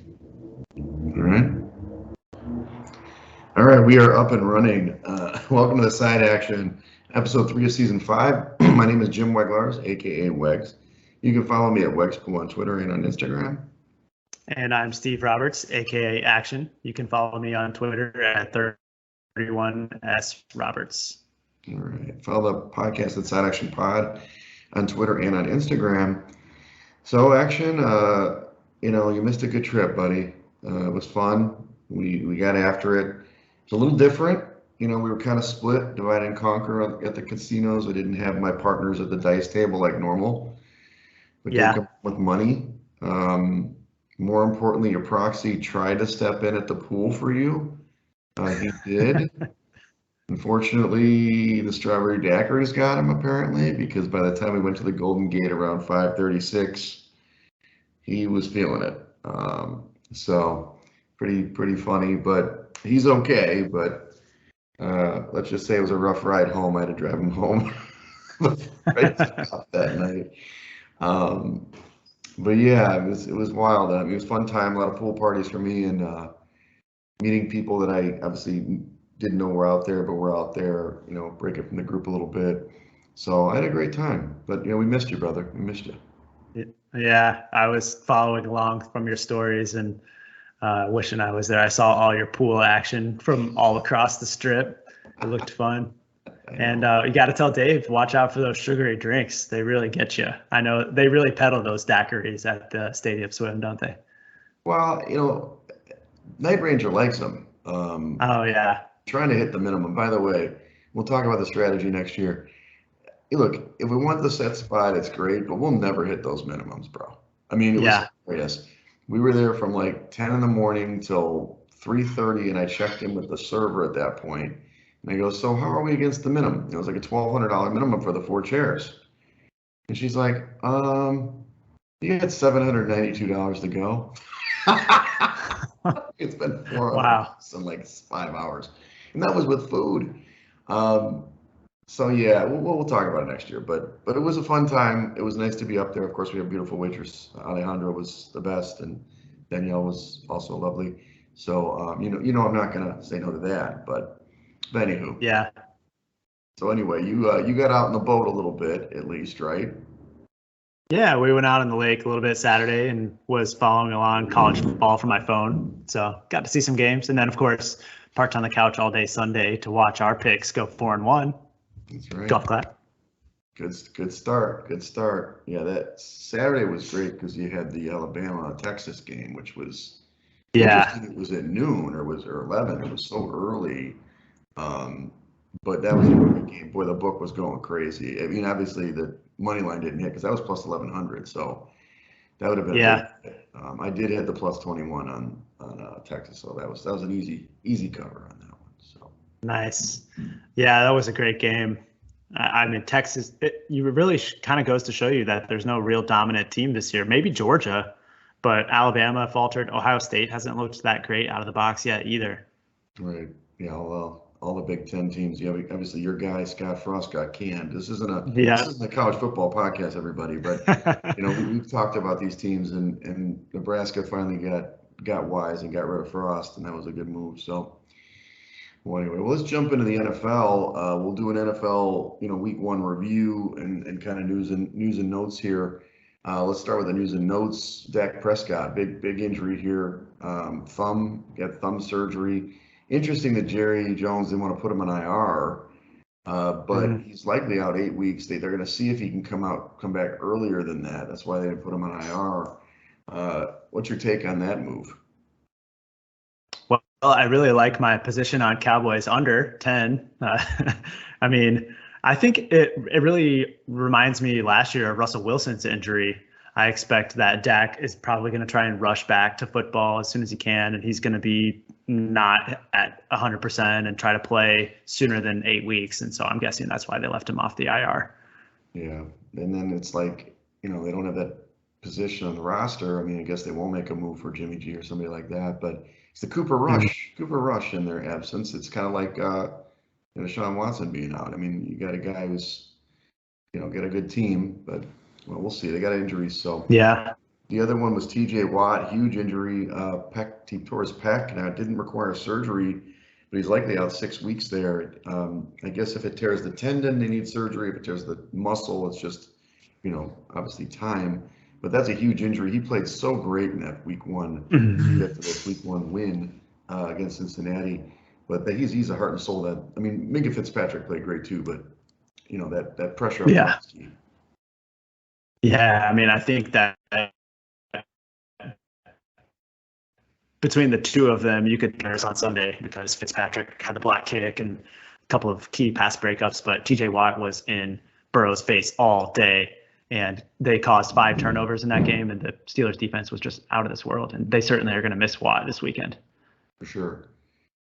All right. All right, we are up and running. Welcome to the Side Action, episode 3 of season 5. My name is Jim Weglars, aka Wegs. You can follow me at Wegspool on Twitter and on Instagram. And I'm Steve Roberts, aka Action. You can follow me on Twitter at 31sroberts. All right. Follow the podcast at Side Action Pod on Twitter and on Instagram. So, Action, you missed a good trip, buddy. It was fun. We got after it. It's a little different. We were kind of split, divide and conquer at the casinos. I didn't have my partners at the dice table like normal. We did come with money. More importantly, your proxy tried to step in at the pool for you. He did. Unfortunately, the strawberry daiquiris got him apparently, because by the time we went to the Golden Gate around 5:36, he was feeling it. So pretty funny, but he's okay. But let's just say it was a rough ride home. I had to drive him home that night. But yeah, it was wild. It was a fun time. A lot of pool parties for me, and meeting people that I obviously didn't know were out there, but were out there. Break up from the group a little bit. So I had a great time. But we missed you, brother. We missed you. Yeah, I was following along from your stories and wishing I was there. I saw all your pool action from all across the strip. It looked fun. And you got to tell Dave, watch out for those sugary drinks. They really get you. I know they really peddle those daiquiris at the Stadium Swim, don't they? Well, Night Ranger likes them. Oh, yeah. Trying to hit the minimum. By the way, we'll talk about the strategy next year. Look, if we want the set spot, it's great, but we'll never hit those minimums, bro. I mean, it was hilarious. We were there from like 10 in the morning till 3:30, and I checked in with the server at that point. And I go, so how are we against the minimum? It was like a $1,200 minimum for the 4 chairs. And she's like, you got $792 to go. It's been 4 hours and like 5 hours. And that was with food. So yeah, we'll talk about it next year, but it was a fun time. It was nice to be up there. Of course, we have a beautiful waitress. Alejandra was the best, and Danielle was also lovely. So I'm not gonna say no to that, but anywho. Yeah. So anyway, you got out in the boat a little bit, at least, right? Yeah, we went out on the lake a little bit Saturday and was following along college football from my phone. So got to see some games, and then of course parked on the couch all day Sunday to watch our picks go 4-1. That's right. Golf clap. Good start. Good start. Yeah, that Saturday was great because you had the Alabama-Texas game, which was interesting. It was at noon or 11. It was so early. But that was a good game. Boy, the book was going crazy. I mean, obviously the money line didn't hit because that was plus 1,100. So that would have been I did hit the plus 21 on Texas, so that was an easy cover on that one. So nice. Yeah, that was a great game. I mean, Texas. It really kind of goes to show you that there's no real dominant team this year. Maybe Georgia, but Alabama faltered. Ohio State hasn't looked that great out of the box yet either. Right. Yeah. Well, all the Big Ten teams. Yeah. Obviously, your guy Scott Frost got canned. This isn't a college football podcast, everybody. But we've talked about these teams, and Nebraska finally got wise and got rid of Frost, and that was a good move. So. Well, anyway, let's jump into the NFL. We'll do an NFL, week 1 review and kind of news and notes here. Let's start with the news and notes. Dak Prescott, big injury here. Got thumb surgery. Interesting that Jerry Jones didn't want to put him on IR, but he's likely out 8 weeks. They're going to see if he can come back earlier than that. That's why they didn't put him on IR. What's your take on that move? Well, I really like my position on Cowboys under 10. I mean, I think it really reminds me last year of Russell Wilson's injury. I expect that Dak is probably going to try and rush back to football as soon as he can, and he's going to be not at 100% and try to play sooner than 8 weeks. And so I'm guessing that's why they left him off the IR. Yeah, and then it's like, they don't have that position on the roster. I mean, I guess they won't make a move for Jimmy G or somebody like that, but it's the Cooper Rush in their absence. It's kind of like Deshaun Watson being out. I mean, you got a guy who's got a good team, but we'll see. They got injuries, so yeah. The other one was T.J. Watt, huge injury. He tore his pec. Now, it didn't require surgery, but he's likely out 6 weeks there. I guess if it tears the tendon, they need surgery. If it tears the muscle, it's just, obviously time. But that's a huge injury. He played so great in that week one, after this week one win against Cincinnati. But he's a heart and soul. Minka Fitzpatrick played great too, but that pressure up front is key. Yeah, I think that between the two of them, you could curse on Sunday because Fitzpatrick had the block kick and a couple of key pass breakups, but TJ Watt was in Burrow's face all day, and they caused 5 turnovers in that game, and the Steelers defense was just out of this world, and they certainly are going to miss Watt this weekend. For sure.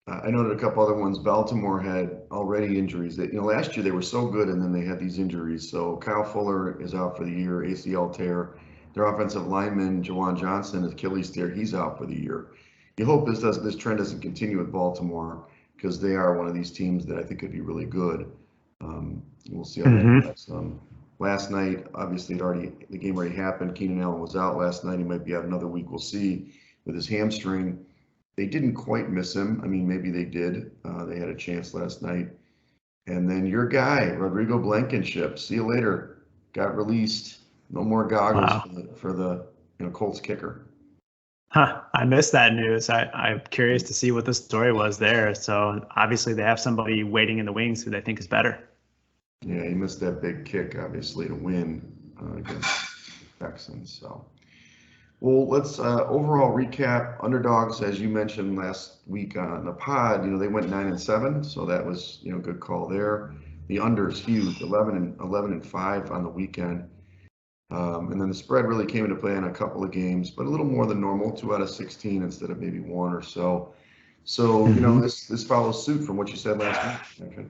I noted a couple other ones. Baltimore had already injuries. Last year they were so good, and then they had these injuries. So Kyle Fuller is out for the year, ACL tear. Their offensive lineman, Jawan Johnson, Achilles tear, he's out for the year. You hope this trend doesn't continue with Baltimore, because they are one of these teams that I think could be really good. We'll see how that goes. Last night, obviously, the game already happened. Keenan Allen was out last night. He might be out another week. We'll see with his hamstring. They didn't quite miss him. Maybe they did. They had a chance last night. And then your guy, Rodrigo Blankenship, see you later, got released. No more goggles for the Colts kicker. I missed that news. I'm curious to see what the story was there. So obviously they have somebody waiting in the wings who they think is better. Yeah, he missed that big kick, obviously, to win against the Texans. So, well, let's overall recap. Underdogs, as you mentioned last week on the pod, they went 9-7, so that was good call there. The under's huge, 11-5 on the weekend. And then the spread really came into play in a couple of games, but a little more than normal, 2 out of 16 instead of maybe 1 or so. So, this follows suit from what you said last week. Okay.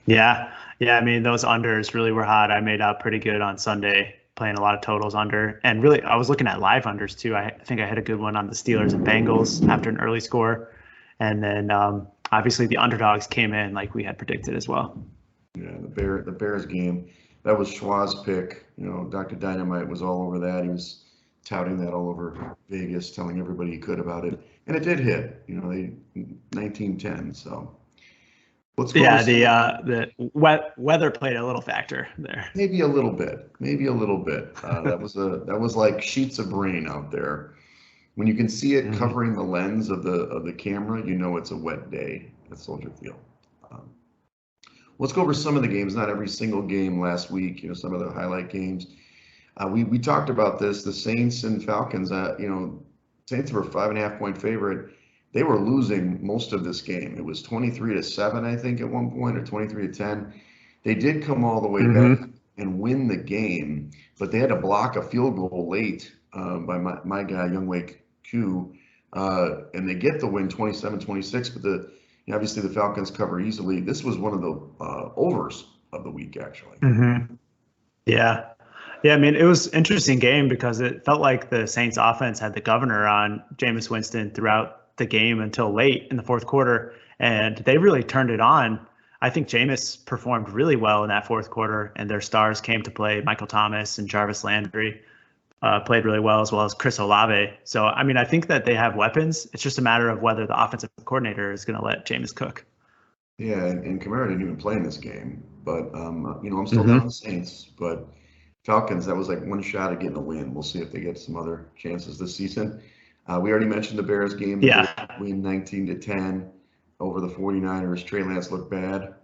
Yeah. Those unders really were hot. I made out pretty good on Sunday, playing a lot of totals under. And really, I was looking at live unders too. I think I had a good one on the Steelers and Bengals after an early score. And then obviously the underdogs came in like we had predicted as well. Yeah, the Bears game. That was Schwa's pick. Dr. Dynamite was all over that. He was touting that all over Vegas, telling everybody he could about it. And it did hit, they 19-10. So let's go. Yeah, the weather played a little factor there. Maybe a little bit. That was like sheets of rain out there. When you can see it covering the lens of the camera, it's a wet day at Soldier Field. Let's go over some of the games, not every single game last week, some of the highlight games. We talked about this, the Saints and Falcons. Saints were a 5.5-point favorite. They were losing most of this game. It was 23-7, I think, at one point, or 23-10. They did come all the way back and win the game, but they had to block a field goal late by my guy, Younghoe Koo, and they get the win 27-26, but obviously the Falcons cover easily. This was one of the overs of the week, actually. Yeah, it was an interesting game because it felt like the Saints offense had the governor on Jameis Winston throughout the game until late in the fourth quarter, and they really turned it on. I think Jameis performed really well in that fourth quarter, and their stars came to play. Michael Thomas and Jarvis Landry played really well, as well as Chris Olave. So, I think that they have weapons. It's just a matter of whether the offensive coordinator is going to let Jameis cook. Yeah, and Kamara didn't even play in this game. But, I'm still down on the Saints. But Falcons, that was like one shot at getting a win. We'll see if they get some other chances this season. We already mentioned the Bears game. Yeah. Win 19-10 over the 49ers. Trey Lance looked bad.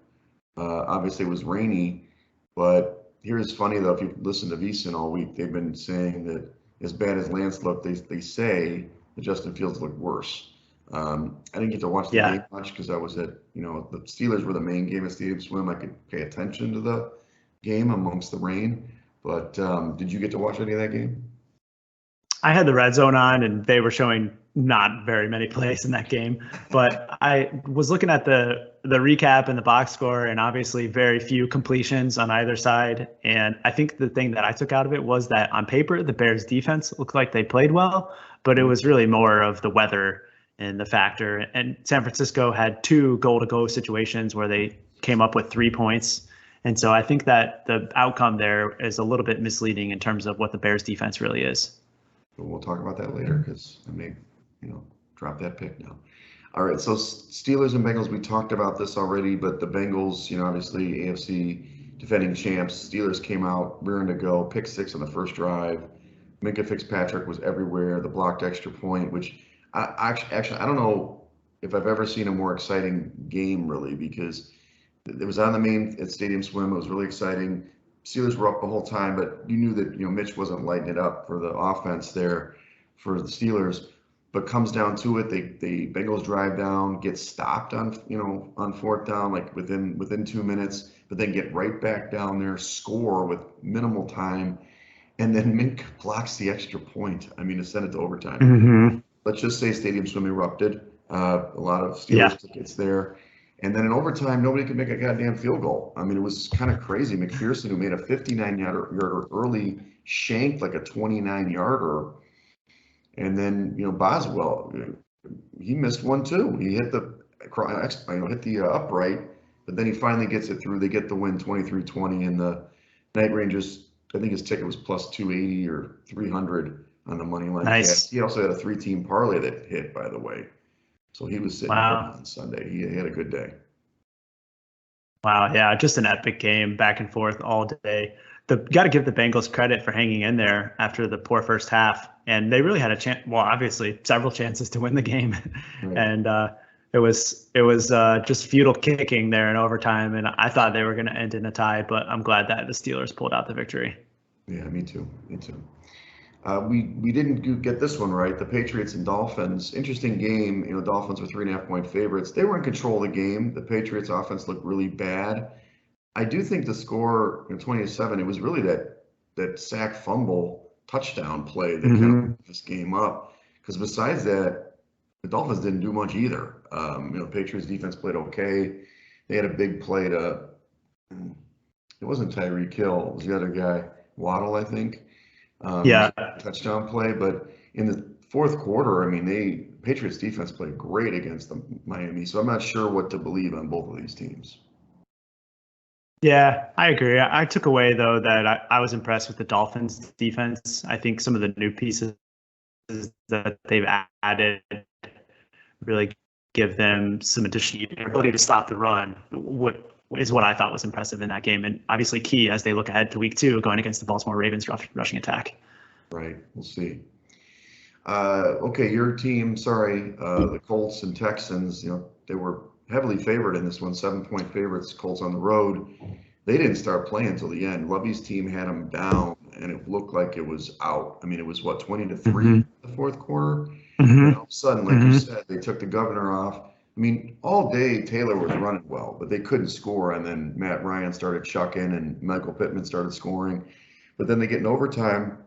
Obviously, it was rainy. But here's funny, though, if you listen to VSiN all week, they've been saying that as bad as Lance looked, they say that Justin Fields looked worse. I didn't get to watch the game much because I was at, the Steelers were the main game at Stadium Swim. I could pay attention to the game amongst the rain. But did you get to watch any of that game? I had the red zone on, and they were showing not very many plays in that game. But I was looking at the recap and the box score, and obviously very few completions on either side. And I think the thing that I took out of it was that on paper, the Bears defense looked like they played well, but it was really more of the weather and the factor. And San Francisco had 2 goal-to-go situations where they came up with 3 points. And so I think that the outcome there is a little bit misleading in terms of what the Bears defense really is. We'll talk about that later because I may, drop that pick now. All right, so Steelers and Bengals, we talked about this already, but the Bengals, obviously AFC defending champs. Steelers came out rearing to go, pick 6 on the first drive. Minka Fitzpatrick was everywhere. The blocked extra point, which actually I don't know if I've ever seen a more exciting game really, because it was on the main at Stadium Swim. It was really exciting. Steelers were up the whole time, but you knew that Mitch wasn't lighting it up for the offense there for the Steelers. But comes down to it, the Bengals drive down, get stopped on on fourth down like within 2 minutes, but then get right back down there, score with minimal time, and then Mink blocks the extra point. I mean, to send it to overtime. Mm-hmm. Let's just say Stadium Swim erupted. A lot of Steelers tickets there. And then in overtime, nobody could make a goddamn field goal. I mean, it was kind of crazy. McPherson, who made a 59-yarder early, shanked like a 29-yarder. And then, Boswell, he missed one too. He hit the upright, but then he finally gets it through. They get the win 23-20, and the Night Rangers, I think his ticket was plus 280 or 300 on the money line. Nice. He also had a 3-team parlay that hit, by the way. So he was sitting on Sunday. He had a good day. Wow, yeah, just an epic game, back and forth all day. Got to give the Bengals credit for hanging in there after the poor first half, and they really had a chance. Well, obviously, several chances to win the game, right. And it was just futile kicking there in overtime, and I thought they were going to end in a tie, but I'm glad that the Steelers pulled out the victory. Yeah, me too. We didn't get this one right. The Patriots and Dolphins. Interesting game. Dolphins were 3.5-point favorites. They were in control of the game. The Patriots offense looked really bad. I do think the score 20-7. It was really that sack fumble touchdown play that kind of put this game up. Because besides that, the Dolphins didn't do much either. Patriots defense played okay. They had a big play to. It wasn't Tyreek Hill. It was the other guy, Waddle, I think. Touchdown play, but in the fourth quarter, I mean, the Patriots defense played great against the Miami, so I'm not sure what to believe on both of these teams. Yeah, I agree. I took away, though, that I was impressed with the Dolphins defense. I think some of the new pieces that they've added really give them some additional ability to stop the run, what I thought was impressive in that game, and obviously key as they look ahead to week 2 going against the Baltimore Ravens rushing attack. Right, we'll see. Okay, your team, the Colts and Texans, they were heavily favored in this one, 7-point favorites, Colts on the road. They didn't start playing until the end. Lovey's team had them down, and it looked like it was out. I mean, it was, 20-3 in the fourth quarter? And all of a sudden, like you said, they took the governor off. I mean, all day Taylor was running well, but they couldn't score. And then Matt Ryan started chucking and Michael Pittman started scoring. But then they get in overtime.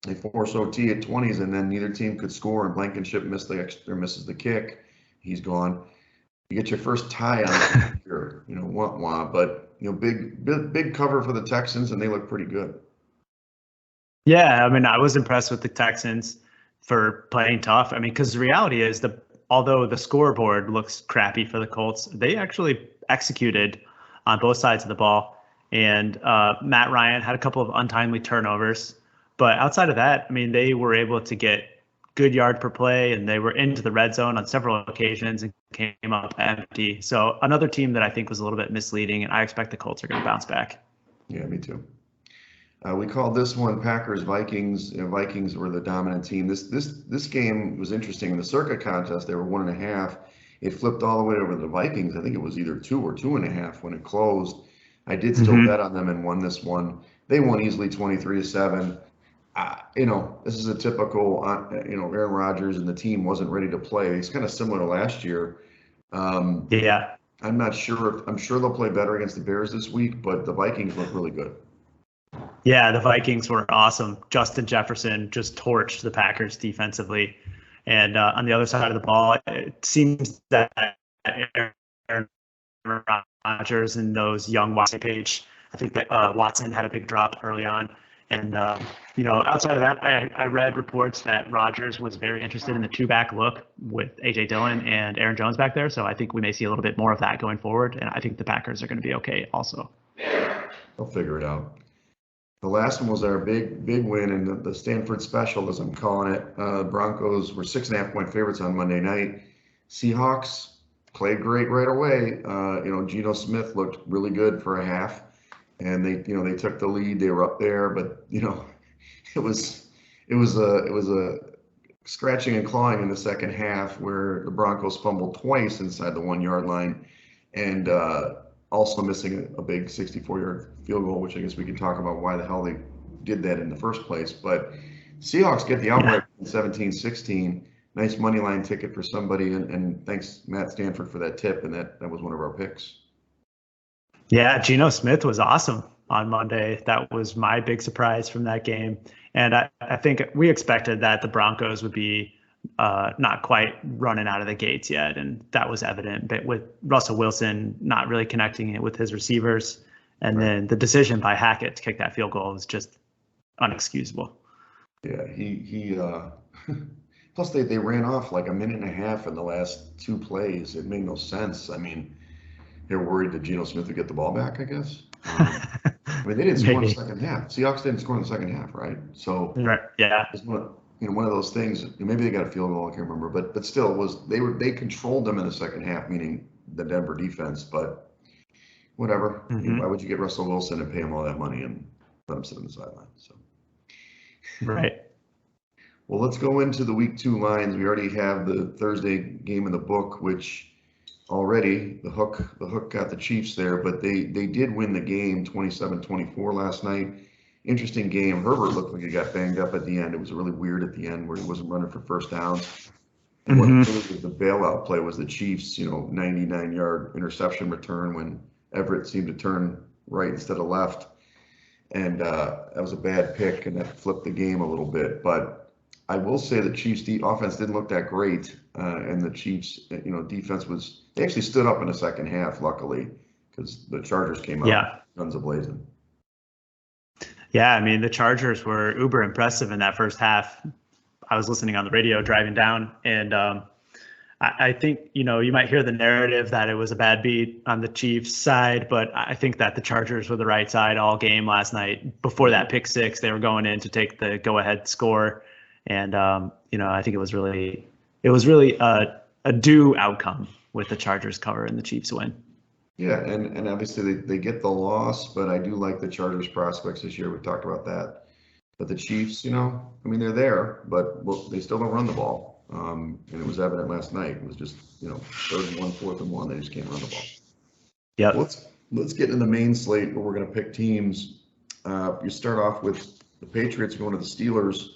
They force OT at 20s, and then neither team could score. And Blankenship misses the kick. He's gone. You get your first tie on here, but big cover for the Texans, and they look pretty good. Yeah, I mean, I was impressed with the Texans for playing tough. I mean, because the reality is although the scoreboard looks crappy for the Colts, they actually executed on both sides of the ball. And Matt Ryan had a couple of untimely turnovers. But outside of that, I mean, they were able to get good yard per play, and they were into the red zone on several occasions and came up empty. So another team that I think was a little bit misleading, and I expect the Colts are going to bounce back. Yeah, me too. We called this one Packers-Vikings. Vikings were the dominant team. This game was interesting. In the circuit contest, they were 1.5. It flipped all the way over to the Vikings. I think it was either 2 or 2.5 when it closed. I did still bet on them and won this one. They won easily 23-7. This is a typical, Aaron Rodgers and the team wasn't ready to play. It's kind of similar to last year. Yeah. I'm not sure. I'm sure they'll play better against the Bears this week, but the Vikings look really good. Yeah, the Vikings were awesome. Justin Jefferson just torched the Packers defensively. And on the other side of the ball, it seems that Aaron Rodgers and those young Watson page, I think that Watson had a big drop early on. And, outside of that, I read reports that Rodgers was very interested in the 2-back look with A.J. Dillon and Aaron Jones back there. So I think we may see a little bit more of that going forward. And I think the Packers are going to be okay also. They'll figure it out. The last one was our big win, and the Stanford special, as I'm calling it. Broncos were 6.5-point favorites on Monday night. Seahawks played great right away. Geno Smith looked really good for a half, and they took the lead. They were up there, but it was a scratching and clawing in the second half where the Broncos fumbled twice inside the 1-yard line, and also missing a big 64-yard field goal, which I guess we can talk about why the hell they did that in the first place. But Seahawks get the outright 17-16. Nice money line ticket for somebody, and thanks Matt Stanford for that tip, and that was one of our picks. Yeah, Geno Smith was awesome on Monday. That was my big surprise from that game. And I think we expected that the Broncos would be not quite running out of the gates yet, and that was evident. But with Russell Wilson not really connecting it with his receivers, and then the decision by Hackett to kick that field goal was just unexcusable. Yeah, he plus they ran off like a minute and a half in the last 2 plays. It made no sense. I mean, they were worried that Geno Smith would get the ball back, I guess. They didn't score in the second half. Seahawks didn't score in the second half, right? So yeah, it's one of those things. Maybe they got a field goal, I can't remember, but still, they controlled them in the second half, meaning the Denver defense. But whatever. Why would you get Russell Wilson and pay him all that money and let him sit on the sideline? So right. Well, let's go into the week 2 lines. We already have the Thursday game in the book, which already the hook got the Chiefs there, but they did win the game 27-24 last night. Interesting game. Herbert looked like he got banged up at the end. It was really weird at the end where he wasn't running for first downs. And what really was the bailout play was the Chiefs, 99-yard interception return when Everett seemed to turn right instead of left. And that was a bad pick, and that flipped the game a little bit. But I will say the Chiefs' offense didn't look that great, and the Chiefs, defense they actually stood up in the second half, luckily, because the Chargers came out guns a-blazing. Yeah, I mean, the Chargers were uber impressive in that first half. I was listening on the radio driving down, and I think, you might hear the narrative that it was a bad beat on the Chiefs side, but I think that the Chargers were the right side all game last night. Before that pick six, they were going in to take the go-ahead score. And, I think it was really a due outcome with the Chargers cover and the Chiefs win. Yeah, and obviously they get the loss, but I do like the Chargers prospects this year. We talked about that. But the Chiefs, they're there, but they still don't run the ball. And it was evident last night. It was just, 3rd and 1, 4th and 1. They just can't run the ball. Yeah. Let's get into the main slate where we're going to pick teams. You start off with the Patriots going to the Steelers.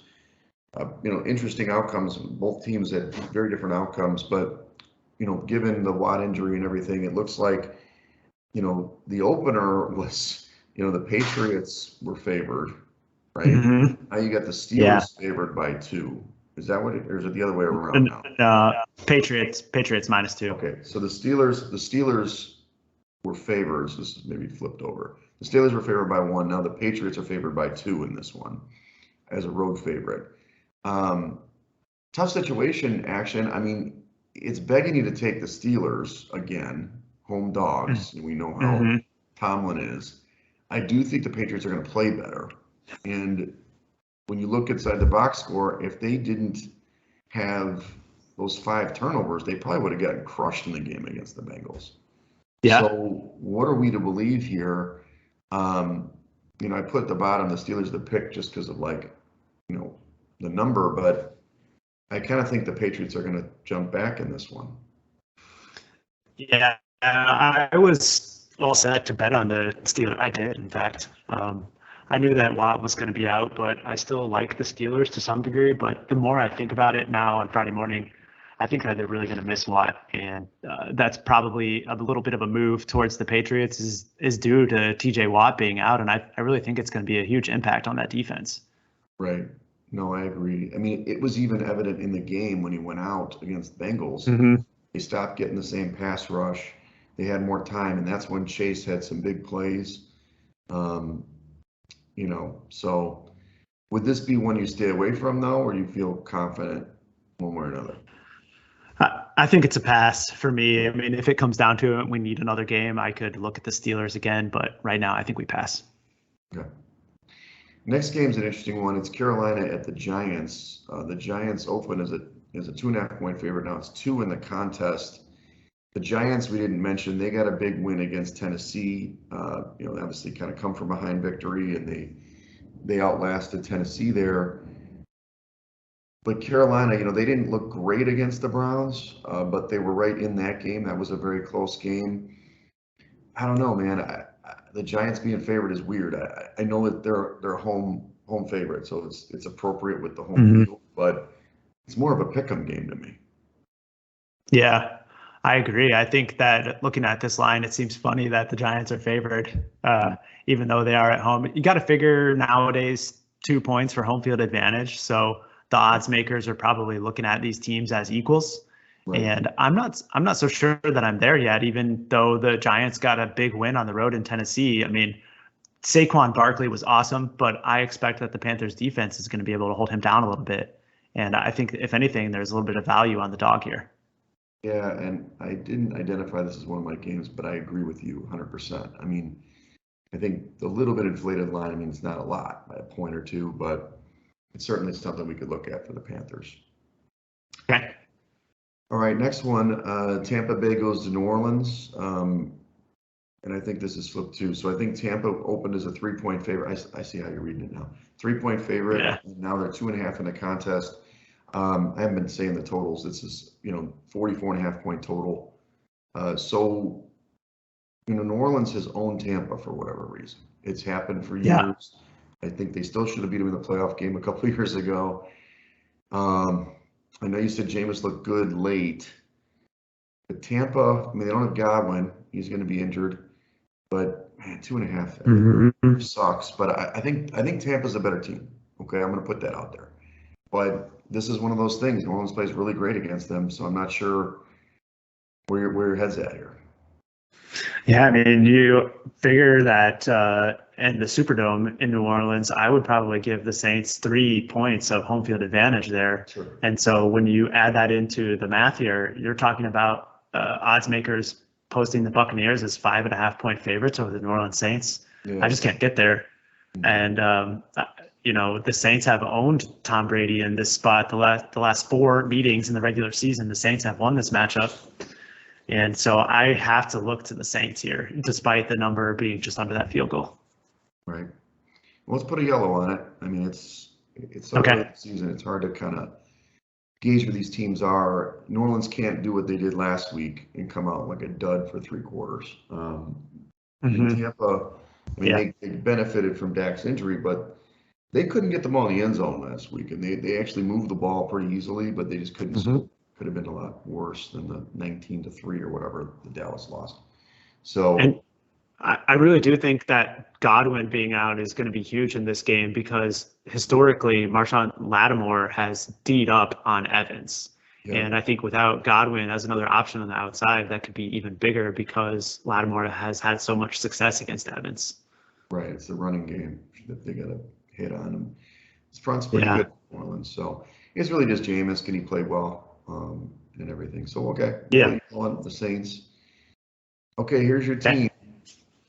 Interesting outcomes. Both teams had very different outcomes, but, given the Watt injury and everything, it looks like, the opener was, the Patriots were favored, right? Now you got the Steelers favored by 2. Is that what or is it the other way around now? Patriots -2. Okay, so the Steelers were favored. So this is maybe flipped over. The Steelers were favored by 1. Now the Patriots are favored by 2 in this one as a road favorite. Tough situation, Action. I mean, it's begging you to take the Steelers again, home dogs. We know how Tomlin is. I do think the Patriots are going to play better. And when you look inside the box score, if they didn't have those 5 turnovers, they probably would have gotten crushed in the game against the Bengals. Yeah. So what are we to believe here? I put at the bottom the Steelers the pick just because of the number, but I kind of think the Patriots are going to jump back in this one. Yeah, I was all set to bet on the Steelers. I did, in fact. I knew that Watt was going to be out, but I still like the Steelers to some degree. But the more I think about it now on Friday morning, I think that they're really going to miss Watt, and that's probably a little bit of a move towards the Patriots is due to TJ Watt being out, and I really think it's going to be a huge impact on that defense. Right. No, I agree. I mean, it was even evident in the game when he went out against the Bengals. They stopped getting the same pass rush. They had more time, and that's when Chase had some big plays. So would this be one you stay away from, though, or you feel confident one way or another? I think it's a pass for me. I mean, if it comes down to it, we need another game. I could look at the Steelers again, but right now I think we pass. Okay. Next game's an interesting one. It's Carolina at the Giants. The Giants open as a 2.5-point favorite. Now it's 2 in the contest. The Giants, we didn't mention, they got a big win against Tennessee. Obviously kind of come from behind victory, and they outlasted Tennessee there. But Carolina, they didn't look great against the Browns, but they were right in that game. That was a very close game. I don't know, man. The Giants being favored is weird. I know that they're home favorite, so it's appropriate with the home field, but it's more of a pick'em game to me. Yeah, I agree. I think that looking at this line, it seems funny that the Giants are favored, even though they are at home. You got to figure nowadays 2 points for home field advantage. So the odds makers are probably looking at these teams as equals. Right. And I'm not so sure that I'm there yet, even though the Giants got a big win on the road in Tennessee. I mean, Saquon Barkley was awesome, but I expect that the Panthers defense is going to be able to hold him down a little bit. And I think, if anything, there's a little bit of value on the dog here. Yeah, and I didn't identify this as one of my games, but I agree with you 100%. I mean, I think the little bit inflated line, I mean, it's not a lot, by a point or two, but it's certainly something we could look at for the Panthers. Okay. All right, next one, Tampa Bay goes to New Orleans, and I think this is flipped too. So I think Tampa opened as a 3-point favorite. I see how you're reading it now. 3-point favorite, yeah. And now they're 2.5 in the contest. I haven't been saying the totals. This is, 44.5-point total. So, New Orleans has owned Tampa for whatever reason. It's happened for years. Yeah. I think they still should have beat them in the playoff game a couple of years ago. I know you said Jameis looked good late, but Tampa, I mean, they don't have Godwin. He's going to be injured, but man, 2.5 sucks. But I think Tampa's a better team. Okay, I'm going to put that out there. But this is one of those things. New Orleans plays really great against them, so I'm not sure where your head's at here. Yeah, I mean, you figure that in the Superdome in New Orleans, I would probably give the Saints 3 points of home field advantage there. Sure. And so when you add that into the math here, you're talking about odds makers posting the Buccaneers as 5.5-point favorites over the New Orleans Saints. Yeah. I just can't get there. And the Saints have owned Tom Brady in this spot the last 4 meetings in the regular season. The Saints have won this matchup. And so I have to look to the Saints here, despite the number being just under that field goal. Right. Well, let's put a yellow on it. I mean, it's okay. Late season. It's hard to kind of gauge where these teams are. New Orleans can't do what they did last week and come out like a dud for 3 quarters. Tampa, I mean, they benefited from Dak's injury, but they couldn't get the ball in the end zone last week, and they actually moved the ball pretty easily, but they just couldn't. Could have been a lot worse than the 19-3 or whatever the Dallas lost. So, and I really do think that Godwin being out is going to be huge in this game, because historically Marshawn Lattimore has D'd up on Evans. Yeah. And I think without Godwin as another option on the outside, that could be even bigger, because Lattimore has had so much success against Evans. Right. It's the running game that they got to hit on him. His front's pretty good in New Orleans. So it's really just Jameis. Can he play well? And everything. So, okay. Yeah. On the Saints. Okay, here's your team.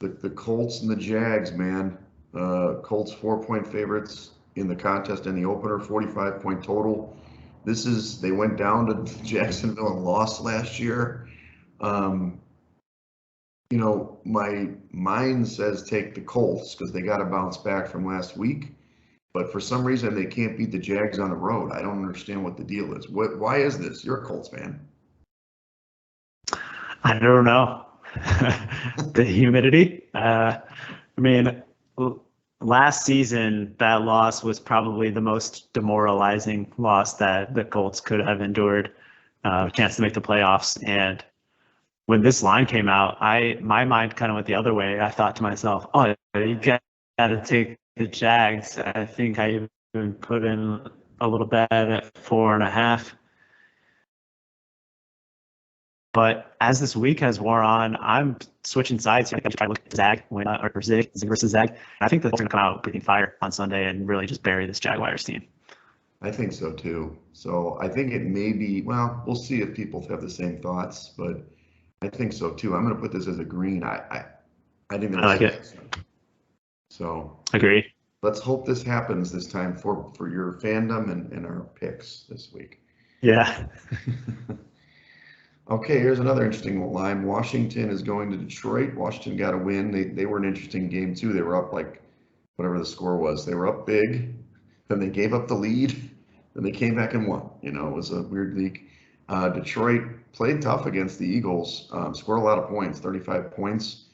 The Colts and the Jags, man. Colts 4-point favorites in the contest and the opener, 45-point total. They went down to Jacksonville and lost last year. My mind says take the Colts because they got to bounce back from last week. But for some reason, they can't beat the Jags on the road. I don't understand what the deal is. Why is this? You're a Colts fan. I don't know. The humidity. I mean, last season, that loss was probably the most demoralizing loss that the Colts could have endured. A chance to make the playoffs. And when this line came out, my mind kind of went the other way. I thought to myself, oh, you got to take the Jags. I think I even put in a little bet at 4.5. But as this week has worn on, I'm switching sides. I think I'm trying to look at Zag or Zig versus Zag. I think the Colts are going to come out breathing fire on Sunday and really just bury this Jaguars team. I think so too. So I think it may be, well, we'll see if people have the same thoughts, but I think so too. I'm going to put this as a green. I think I like it. So Agree. let's hope this happens this time for your fandom and our picks this week. Yeah. Okay, here's another interesting line. Washington is going to Detroit. Washington got a win. They were an interesting game too. They were up like whatever the score was. They were up big, then they gave up the lead, then they came back and won. You know, it was a weird league. Detroit played tough against the Eagles, scored a lot of points, 35 points.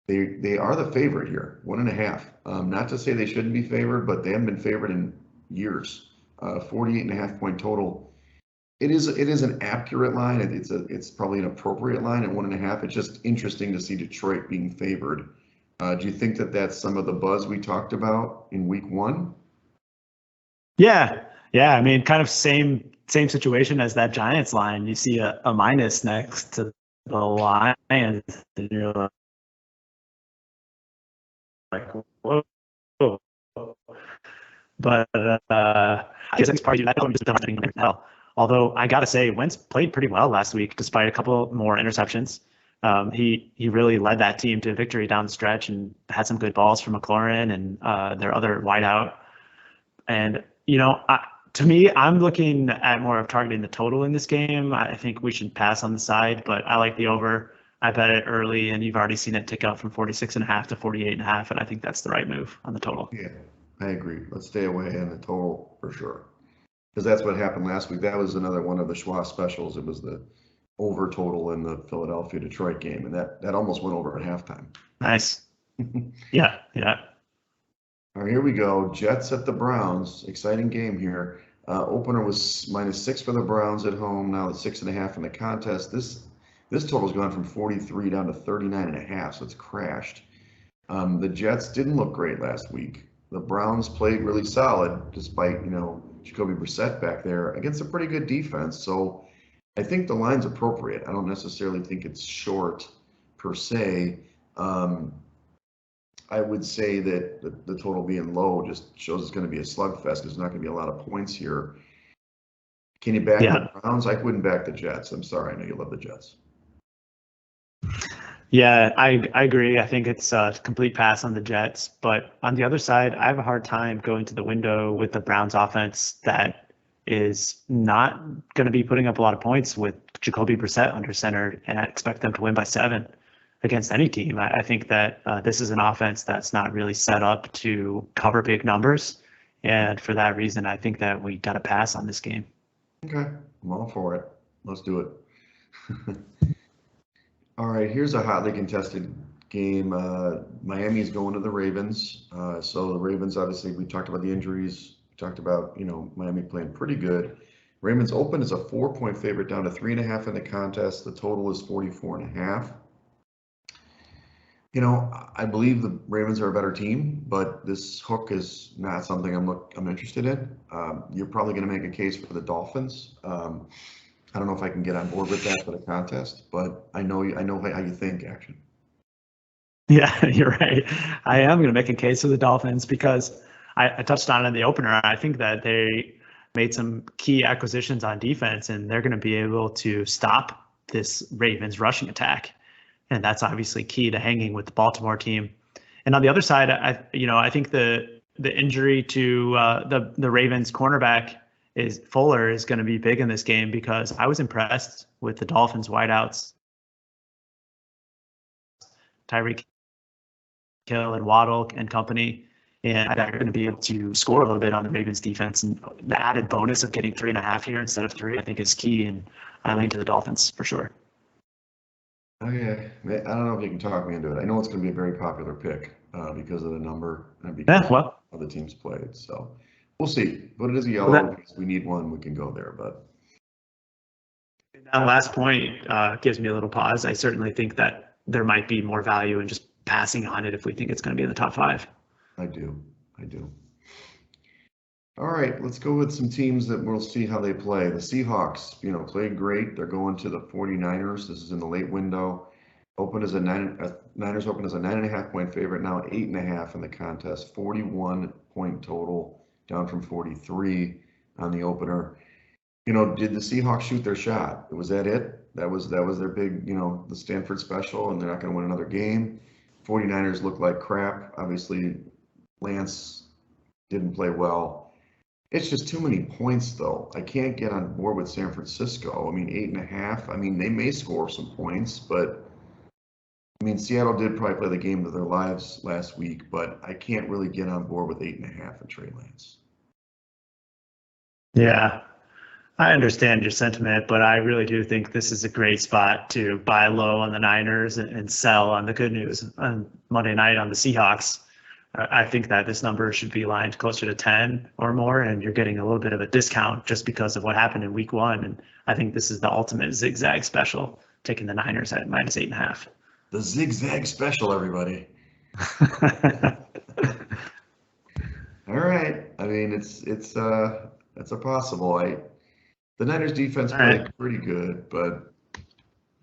They are the favorite here, 1.5. Not to say they shouldn't be favored, but they haven't been favored in years. 48.5 point total. It is an accurate line. It's probably an appropriate line at 1.5. It's just interesting to see Detroit being favored. Do you think that that's some of the buzz we talked about in week 1? Yeah. I mean, kind of same situation as that Giants line. You see a minus next to the Lions, and you're like, whoa. But I guess it's part of that. Although I gotta say, Wentz played pretty well last week, despite a couple more interceptions. He really led that team to victory down the stretch and had some good balls from McLaurin and their other wideout. And to me, I'm looking at more of targeting the total in this game. I think we should pass on the side, but I like the over. I bet it early, and you've already seen it tick up from 46.5 to 48.5, and I think that's the right move on the total. Yeah, I agree. Let's stay away on the total for sure, because that's what happened last week. That was another one of the Schwa specials. It was the over total in the Philadelphia Detroit game, and that almost went over at halftime. Nice. Yeah. All right, here we go. Jets at the Browns. Exciting game here. Opener was -6 for the Browns at home. Now it's 6.5 in the contest. This total's gone from 43 down to 39.5, so it's crashed. The Jets didn't look great last week. The Browns played really solid, despite Jacoby Brissett back there against a pretty good defense. So I think the line's appropriate. I don't necessarily think it's short per se. I would say that the total being low just shows it's going to be a slugfest. There's not going to be a lot of points here. Can you back the Browns? I wouldn't back the Jets. I'm sorry. I know you love the Jets. Yeah, I agree. I think it's a complete pass on the Jets. But on the other side, I have a hard time going to the window with the Browns offense that is not going to be putting up a lot of points with Jacoby Brissett under center, and I expect them to win by 7 against any team. I think that this is an offense that's not really set up to cover big numbers. And for that reason, I think that we got to pass on this game. Okay, I'm all for it. Let's do it. All right, here's a hotly contested game. Miami's going to the Ravens. So the Ravens, obviously, we talked about the injuries. We talked about, Miami playing pretty good. Ravens open as a 4-point favorite down to 3.5 in the contest. The total is 44.5. I believe the Ravens are a better team, but this hook is not something I'm interested in. You're probably going to make a case for the Dolphins. I don't know if I can get on board with that for the contest, but I know how you think, Action. Yeah, you're right. I am going to make a case for the Dolphins because I touched on it in the opener. I think that they made some key acquisitions on defense, and they're going to be able to stop this Ravens rushing attack. And that's obviously key to hanging with the Baltimore team. And on the other side, I think the injury to the Ravens cornerback Fuller is going to be big in this game because I was impressed with the Dolphins wideouts, Tyreek Hill and Waddle and company, and they're going to be able to score a little bit on the Ravens defense. And the added bonus of getting 3.5 here instead of 3, I think, is key. And I lean to the Dolphins for sure. Okay, I don't know if you can talk me into it. I know it's going to be a very popular pick because of the number and because of how the teams played. So we'll see. But it is a yellow because we need one. We can go there. But that last point gives me a little pause. I certainly think that there might be more value in just passing on it if we think it's going to be in the top 5. I do. All right, let's go with some teams that we'll see how they play. The Seahawks, played great. They're going to the 49ers. This is in the late window. Niners open as a 9.5 point favorite, now 8.5 in the contest. 41 point total, down from 43. on the opener. Did the Seahawks shoot their shot? Was that it? That was their big, the Stanford special, and they're not going to win another game. 49ers looked like crap. Obviously, Lance didn't play well. It's just too many points, though. I can't get on board with San Francisco. 8.5. They may score some points, but Seattle did probably play the game of their lives last week, but I can't really get on board with 8.5 and Trey Lance. Yeah, I understand your sentiment, but I really do think this is a great spot to buy low on the Niners and sell on the good news on Monday night on the Seahawks. I think that this number should be lined closer to 10 or more, and you're getting a little bit of a discount just because of what happened in week 1. And I think this is the ultimate zigzag special, taking the Niners at -8.5. The zigzag special, everybody. All right. It's a possible. The Niners defense played pretty good, but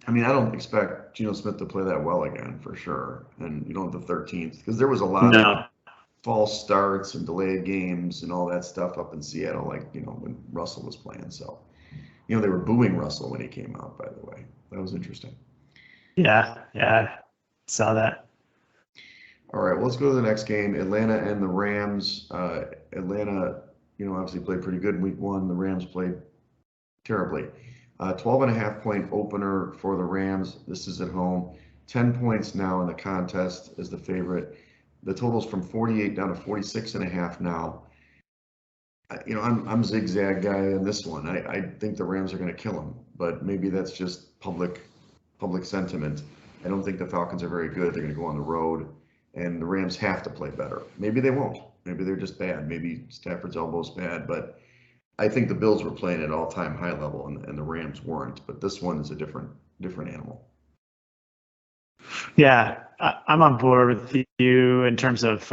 I don't expect Geno Smith to play that well again for sure. And you don't have the 13th, because there was a lot of false starts and delayed games and all that stuff up in Seattle, when Russell was playing. So, they were booing Russell when he came out, by the way. That was interesting. Yeah, saw that. All right, well, let's go to the next game. Atlanta and the Rams. Atlanta, obviously played pretty good in week 1. The Rams played terribly. 12.5-point opener for the Rams. This is at home. 10 points now in the contest as the favorite. The total's from 48 down to 46.5 now. I'm zigzag guy in this one. I think the Rams are going to kill them, but maybe that's just public sentiment. I don't think the Falcons are very good. They're going to go on the road, and the Rams have to play better. Maybe they won't. Maybe they're just bad. Maybe Stafford's elbow's bad, but I think the Bills were playing at all-time high level, and the Rams weren't. But this one is a different animal. Yeah, I'm on board with you in terms of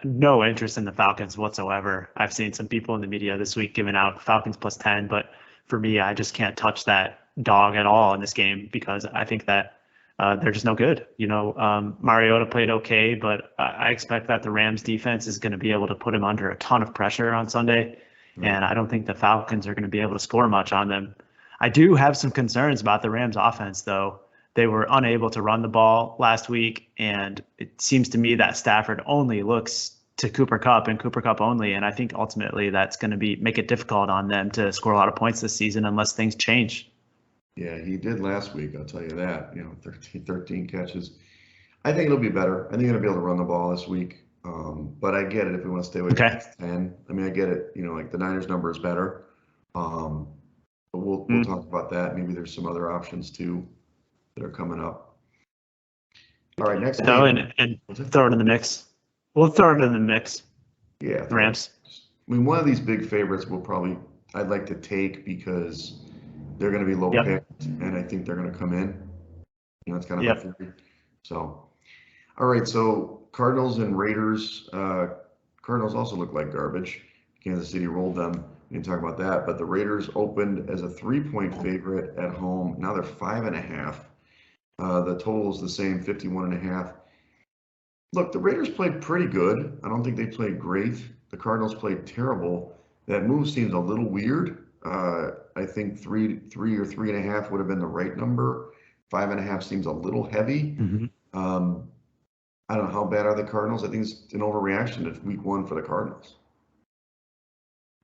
no interest in the Falcons whatsoever. I've seen some people in the media this week giving out Falcons +10, but for me, I just can't touch that dog at all in this game because I think that they're just no good. Mariota played okay, but I expect that the Rams defense is going to be able to put him under a ton of pressure on Sunday. And I don't think the Falcons are going to be able to score much on them. I do have some concerns about the Rams offense, though. They were unable to run the ball last week, and it seems to me that Stafford only looks to Cooper Kupp and Cooper Kupp only. And I think ultimately that's going to make it difficult on them to score a lot of points this season unless things change. Yeah, he did last week, I'll tell you that. 13 catches. I think it'll be better. I think they'll be able to run the ball this week. But I get it if we want to stay with 10. I get it. The Niners number is better. But we'll talk about that. Maybe there's some other options too that are coming up. All right, next game. And throw it in the mix. We'll throw it in the mix. Yeah, the Rams. One of these big favorites I'd like to take because they're going to be low picked, and I think they're going to come in. It's kind of my theory. So, all right, so Cardinals and Raiders. Cardinals also look like garbage. Kansas City rolled them. We can talk about that. But the Raiders opened as a 3-point favorite at home. Now they're 5.5. The total is the same, 51.5. Look, the Raiders played pretty good. I don't think they played great. The Cardinals played terrible. That move seems a little weird. I think 3 or 3.5 would have been the right number. 5.5 seems a little heavy. Mm-hmm. I don't know, how bad are the Cardinals? I think it's an overreaction to week 1 for the Cardinals.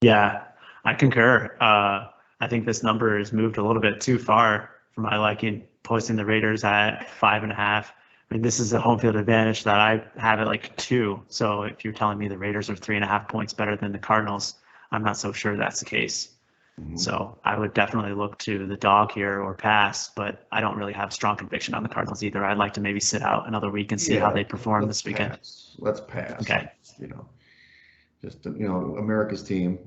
Yeah, I concur. I think this number has moved a little bit too far for my liking, posting the Raiders at 5.5. This is a home field advantage that I have at 2. So if you're telling me the Raiders are 3.5 points better than the Cardinals, I'm not so sure that's the case. Mm-hmm. So I would definitely look to the dog here or pass, but I don't really have strong conviction on the Cardinals either. I'd like to maybe sit out another week and see how they perform this weekend. Let's pass. Okay. Just America's team.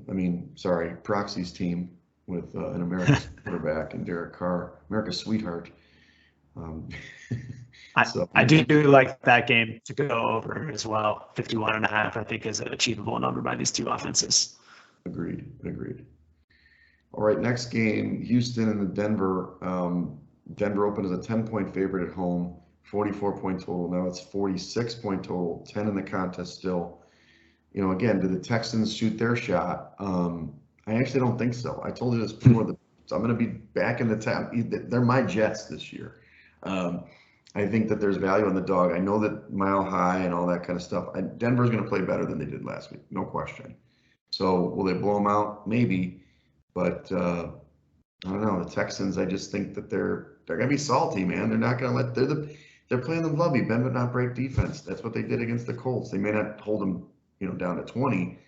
Proxy's team with an American quarterback and Derek Carr, America's sweetheart. I do like that game to go over as well. 51.5, I think, is an achievable number by these two offenses. Agreed. All right, next game, Houston and the Denver. Denver opened as a 10-point favorite at home, 44-point total. Now it's 46-point total, 10 in the contest still. Again, did the Texans shoot their shot? I actually don't think so. I told you this before. I'm going to be back in the top. They're my Jets this year. I think that there's value on the dog. I know that Mile High and all that kind of stuff. Denver's going to play better than they did last week, no question. So will they blow them out? Maybe, but I don't know. The Texans, I just think that they're going to be salty, man. They're not going to let they're playing the lovey bend but not break defense. That's what they did against the Colts. They may not hold them, down to 20,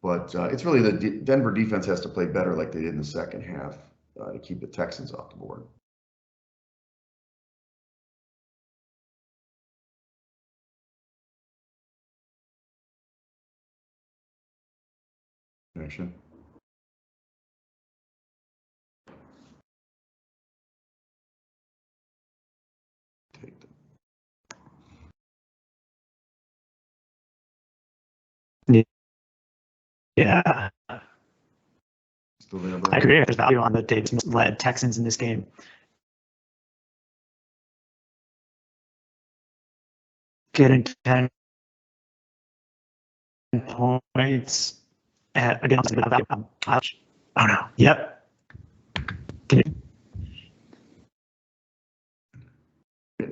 but it's really the Denver defense has to play better like they did in the second half to keep the Texans off the board. Action. Take them. Yeah. Still there, I agree. There's value on the Davis-led Texans in this game. Getting 10 points against oh no. Yep. Getting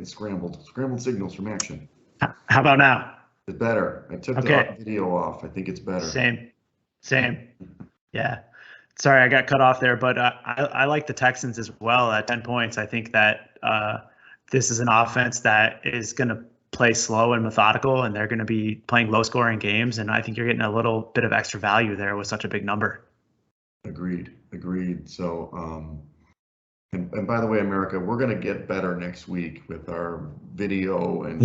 scrambled signals from Action. How about now? It's better. I took the video off. I think it's better. Same. Yeah. Sorry, I got cut off there, but I like the Texans as well at 10 points. I think that this is an offense that is going to play slow and methodical, and they're going to be playing low-scoring games, and I think you're getting a little bit of extra value there with such a big number. Agreed. So, and by the way, America, we're going to get better next week with our video and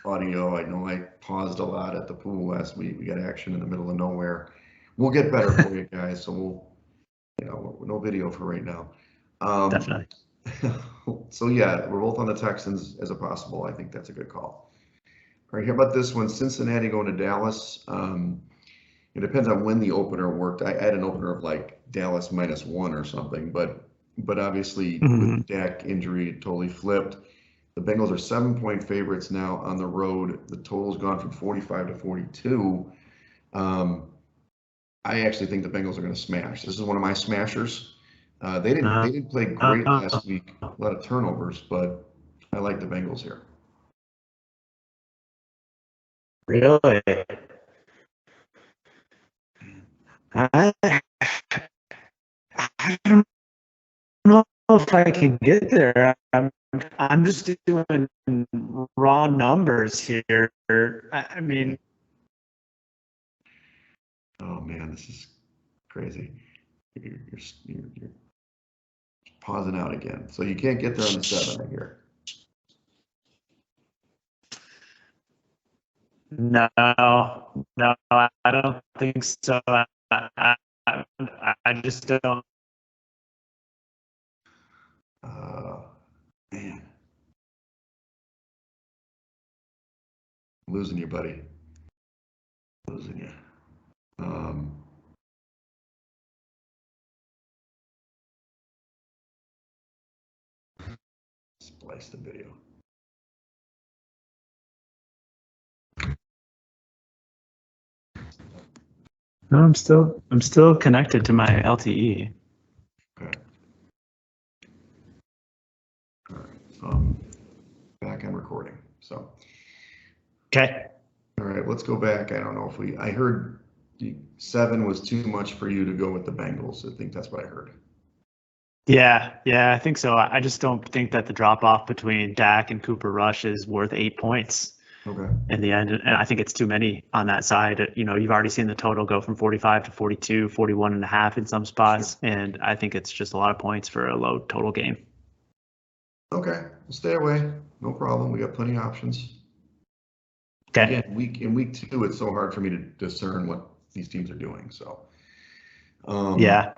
audio. I know I paused a lot at the pool last week. We got Action in the middle of nowhere. We'll get better for you guys. So no video for right now. Definitely. So yeah, we're both on the Texans as a possible. I think that's a good call. All right, how about this one? Cincinnati going to Dallas. It depends on when the opener worked. I had an opener of like Dallas -1 or something, but obviously with the Dak injury, it totally flipped. The Bengals are 7-point favorites now on the road. The total's gone from 45 to 42. I actually think the Bengals are going to smash. This is one of my smashers. They didn't play great last week. A lot of turnovers, but I like the Bengals here. Really? I don't know if I can get there. I'm just doing raw numbers here. I mean, oh man, this is crazy. You're pausing out again, so you can't get there on the 7. I hear. No, I don't think so. I just don't. Man, I'm losing you, buddy. Losing you. Splice the video. No, I'm still connected to my LTE. Okay. All right. So back on recording. So. Okay. All right. Let's go back. I don't know if I heard 7 was too much for you to go with the Bengals. I think that's what I heard. Yeah, I think so. I just don't think that the drop off between Dak and Cooper Rush is worth 8 points. Okay. In the end, and I think it's too many on that side. You've already seen the total go from 45 to 42, 41.5 in some spots, and I think it's just a lot of points for a low total game. Okay, we'll stay away. No problem. We got plenty of options. Okay. Again, in week 2, it's so hard for me to discern what these teams are doing. So. Yeah.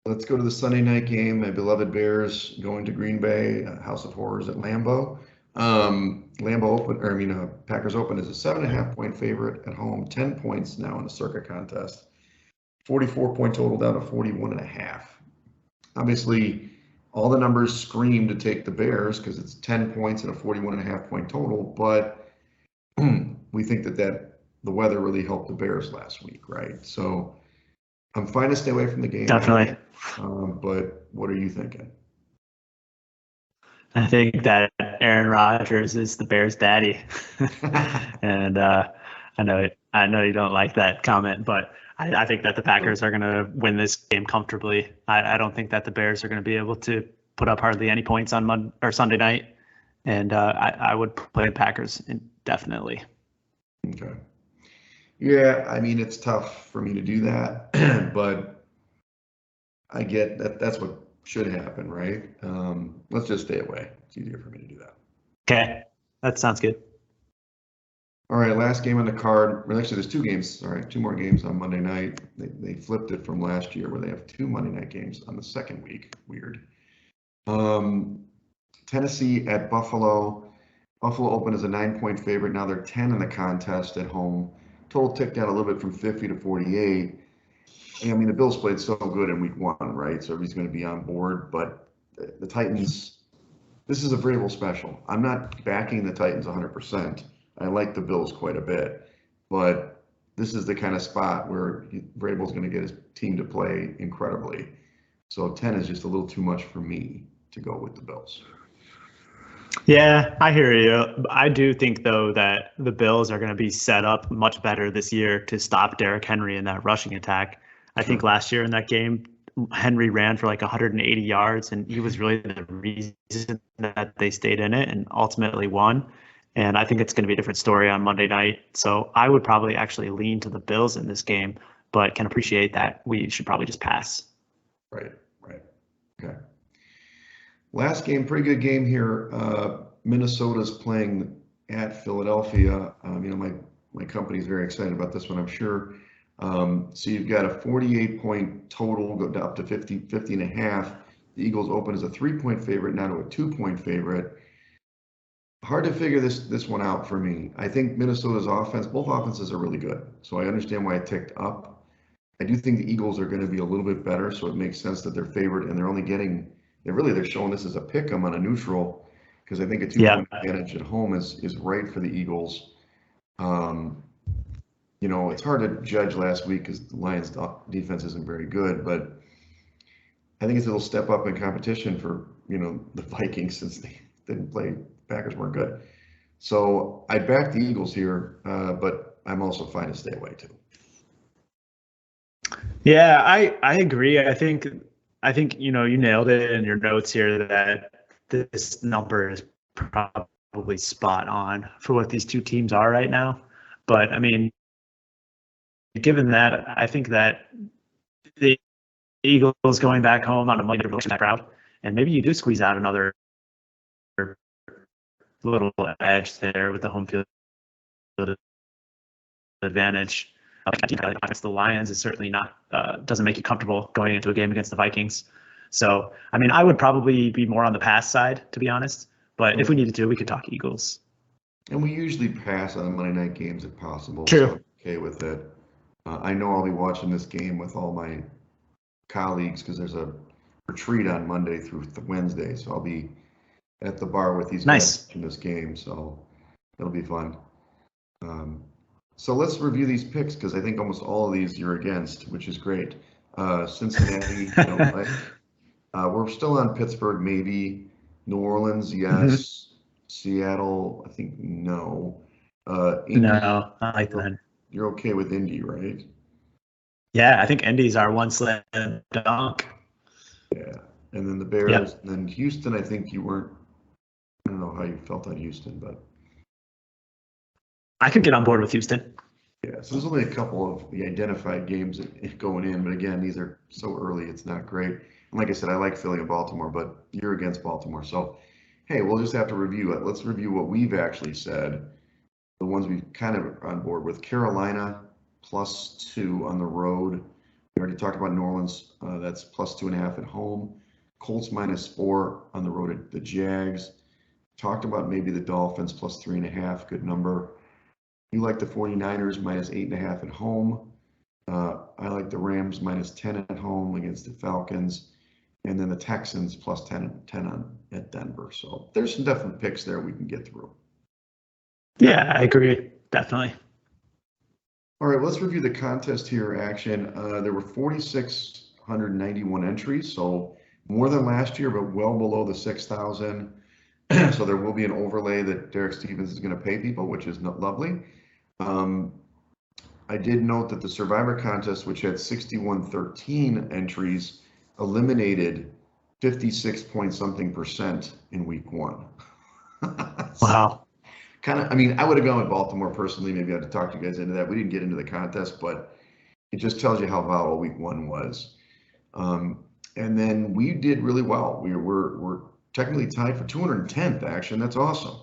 Let's go to the Sunday night game. My beloved Bears going to Green Bay, House of Horrors at Lambeau. Packers Open is a 7.5-point favorite at home, 10 points now in the circuit contest, 44-point total down to 41.5. Obviously, all the numbers scream to take the Bears because it's 10 points and a 41.5-point total, but we think that the weather really helped the Bears last week, right? So I'm fine to stay away from the game. Definitely. But what are you thinking? I think that Aaron Rodgers is the Bears' daddy, and I know you don't like that comment, but I think that the Packers are going to win this game comfortably. I don't think that the Bears are going to be able to put up hardly any points on Monday or Sunday night, and I would play the Packers indefinitely. Okay. Yeah, I mean, it's tough for me to do that, but I get that that's what should happen, right? Let's just stay away. It's easier for me to do that. Okay, that sounds good. All right, last game on the card. Well, actually, there's two games. All right, two more games on Monday night. They flipped it from last year where they have two Monday night games on the second week. Weird. Tennessee at Buffalo. Buffalo opened as a 9-point favorite. Now they're 10 in the contest at home. Total ticked down a little bit from 50 to 48. I mean, the Bills played so good in week one, right? So everybody's going to be on board. But the Titans, this is a Vrabel special. I'm not backing the Titans 100%. I like the Bills quite a bit. But this is the kind of spot where Vrabel's going to get his team to play incredibly. So 10 is just a little too much for me to go with the Bills. Yeah, I hear you. I do think, though, that the Bills are going to be set up much better this year to stop Derrick Henry in that rushing attack. I think last year in that game, Henry ran for like 180 yards, and he was really the reason that they stayed in it and ultimately won. And I think it's going to be a different story on Monday night. So I would probably actually lean to the Bills in this game, but can appreciate that we should probably just pass. Right. Okay. Last game, pretty good game here. Minnesota's playing at Philadelphia. My company is very excited about this one, I'm sure. So you've got a 48-point total, go up to 50 and a half. The Eagles open as a 3-point favorite, now to a 2-point favorite. Hard to figure this one out for me. I think Minnesota's offense, both offenses are really good. So I understand why it ticked up. I do think the Eagles are going to be a little bit better, so it makes sense that they're favored, and they're only getting, they're showing this as a pick 'em on a neutral, because I think a 2-point advantage at home is right for the Eagles. It's hard to judge last week because the Lions' defense isn't very good, but I think it's a little step up in competition for, the Vikings, since they didn't play, Packers weren't good. So I back the Eagles here, but I'm also fine to stay away too. Yeah, I agree. I think you nailed it in your notes here that this number is probably spot on for what these two teams are right now. But I mean, given that, I think that the Eagles going back home on a Monday night crowd, and maybe you do squeeze out another little edge there with the home field advantage. Against the Lions is certainly not doesn't make you comfortable going into a game against the Vikings. So, I mean, I would probably be more on the pass side, to be honest. But if we needed to, we could talk Eagles. And we usually pass on the Monday night games if possible. True. So I'm okay with it. I know I'll be watching this game with all my colleagues because there's a retreat on Monday through Wednesday. So I'll be at the bar with these guys in this game. So it'll be fun. So let's review these picks because I think almost all of these you're against, which is great. Cincinnati, we're still on Pittsburgh, maybe. New Orleans, yes. Seattle, I think no. Indy, no, I like that. You're okay with Indy, right? Yeah, I think Indy's our one slam dunk. Yeah, and then the Bears, and then Houston. I think you weren't. I don't know how you felt on Houston, but I could get on board with Houston. Yeah, so there's only a couple of the identified games going in, but again, these are so early, it's not great. And like I said, I like Philly and Baltimore, but you're against Baltimore. So, hey, we'll just have to review it. Let's review what we've actually said, the ones we kind of are on board with. Carolina, +2 on the road. We already talked about New Orleans. That's +2.5 at home. Colts -4 on the road at the Jags. Talked about maybe the Dolphins +3.5, good number. You like the 49ers -8.5 at home. I like the Rams -10 at home against the Falcons. And then the Texans +10 at Denver. So there's some definite picks there we can get through. Yeah, I agree. Definitely. All right, let's review the contest here, Action. There were 4,691 entries, so more than last year, but well below the 6,000. So there will be an overlay that Derek Stevens is going to pay people, which is lovely. I did note that the Survivor contest, which had 6,113 entries, eliminated 56 point something percent in week 1. Wow. Kind of, I mean, I would have gone with Baltimore personally. Maybe I had to talk you guys into that. We didn't get into the contest, but it just tells you how volatile week 1 was. And then we did really well. We're technically tied for 210th, Action. That's awesome.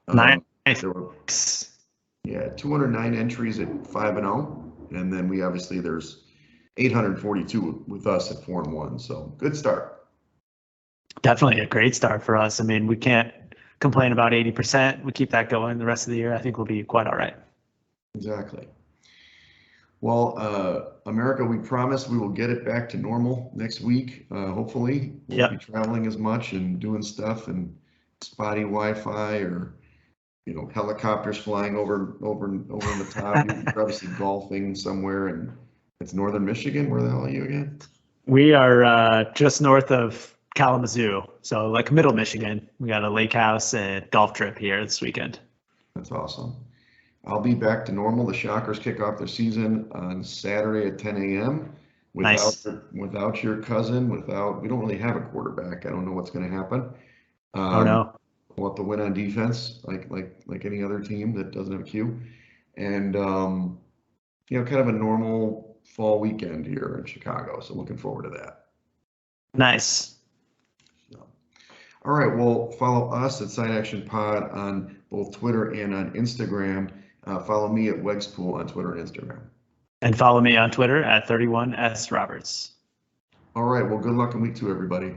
Nice. There were, 209 entries at 5-0, and then there's 842 with us at 4-1. So good start. Definitely a great start for us. I mean, we can't complain about 80%. We keep that going the rest of the year. I think we'll be quite all right. Exactly. Well, America, we promise we will get it back to normal next week. Hopefully, we won't be traveling as much and doing stuff and spotty Wi-Fi or helicopters flying over the top. You're obviously golfing somewhere, and it's northern Michigan. Where the hell are you again? We are just north of Kalamazoo, so like middle Michigan. We got a lake house and golf trip here this weekend. That's awesome. I'll be back to normal. The Shockers kick off their season on Saturday at 10 a.m. Without your cousin. We don't really have a quarterback. I don't know what's going to happen. Oh no. We'll have to win on defense, like any other team that doesn't have a Q, and kind of a normal fall weekend here in Chicago. So looking forward to that. Nice. All right, well, follow us at Side Action Pod on both Twitter and on Instagram. Follow me at Wegspool on Twitter and Instagram. And follow me on Twitter at 31S Roberts. All right, well, good luck in week 2, everybody.